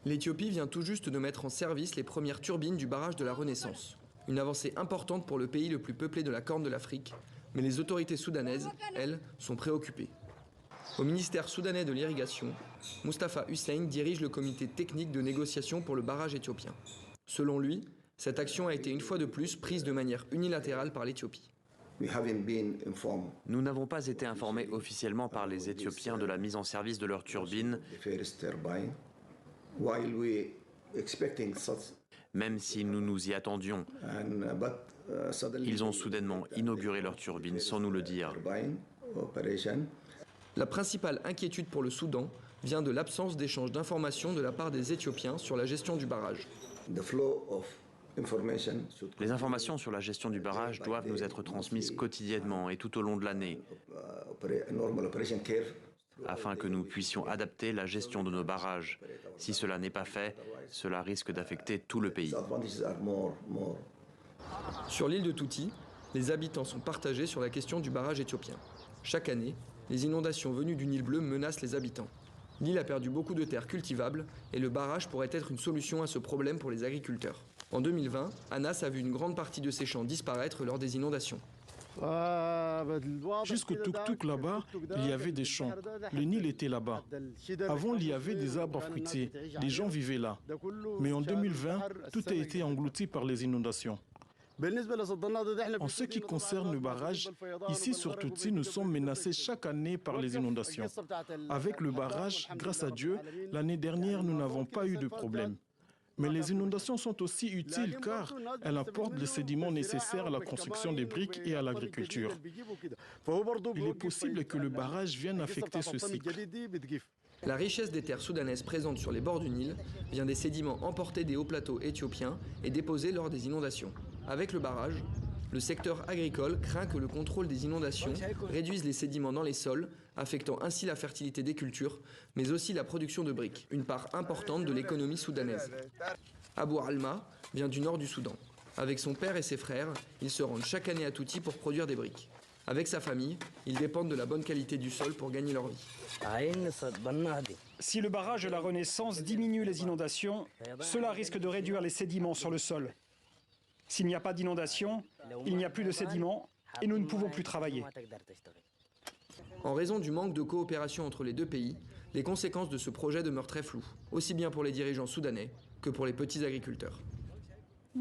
L'Éthiopie vient tout juste de mettre en service les premières turbines du barrage de la Renaissance. Une avancée importante pour le pays le plus peuplé de la Corne de l'Afrique, mais les autorités soudanaises, elles, sont préoccupées. Au ministère soudanais de l'Irrigation, Mustafa Hussein dirige le comité technique de négociation pour le barrage éthiopien. Selon lui, cette action a été une fois de plus prise de manière unilatérale par l'Éthiopie. Nous n'avons pas été informés officiellement par les Éthiopiens de la mise en service de leurs turbines, même si nous nous y attendions. Ils ont soudainement inauguré leurs turbines sans nous le dire. La principale inquiétude pour le Soudan vient de l'absence d'échange d'informations de la part des Éthiopiens sur la gestion du barrage. Les informations sur la gestion du barrage doivent nous être transmises quotidiennement et tout au long de l'année, afin que nous puissions adapter la gestion de nos barrages. Si cela n'est pas fait, cela risque d'affecter tout le pays. Sur l'île de Touti, les habitants sont partagés sur la question du barrage éthiopien. Chaque année, les inondations venues du Nil bleu menacent les habitants. L'île a perdu beaucoup de terres cultivables et le barrage pourrait être une solution à ce problème pour les agriculteurs. En 2020, Anas a vu une grande partie de ses champs disparaître lors des inondations. Jusqu'au Tuk-Tuk là-bas, il y avait des champs. Le Nil était là-bas. Avant, il y avait des arbres fruitiers. Les gens vivaient là. Mais en 2020, tout a été englouti par les inondations. En ce qui concerne le barrage, ici sur Touti, nous sommes menacés chaque année par les inondations. Avec le barrage, grâce à Dieu, l'année dernière, nous n'avons pas eu de problème. Mais les inondations sont aussi utiles car elles apportent les sédiments nécessaires à la construction des briques et à l'agriculture. Il est possible que le barrage vienne affecter ce cycle. La richesse des terres soudanaises présentes sur les bords du Nil vient des sédiments emportés des hauts plateaux éthiopiens et déposés lors des inondations. Avec le barrage, le secteur agricole craint que le contrôle des inondations réduise les sédiments dans les sols, affectant ainsi la fertilité des cultures, mais aussi la production de briques, une part importante de l'économie soudanaise. Abou Alma vient du nord du Soudan. Avec son père et ses frères, ils se rendent chaque année à Touti pour produire des briques. Avec sa famille, ils dépendent de la bonne qualité du sol pour gagner leur vie. Si le barrage de la Renaissance diminue les inondations, cela risque de réduire les sédiments sur le sol. S'il n'y a pas d'inondation, il n'y a plus de sédiments et nous ne pouvons plus travailler. En raison du manque de coopération entre les deux pays, les conséquences de ce projet demeurent très floues, aussi bien pour les dirigeants soudanais que pour les petits agriculteurs.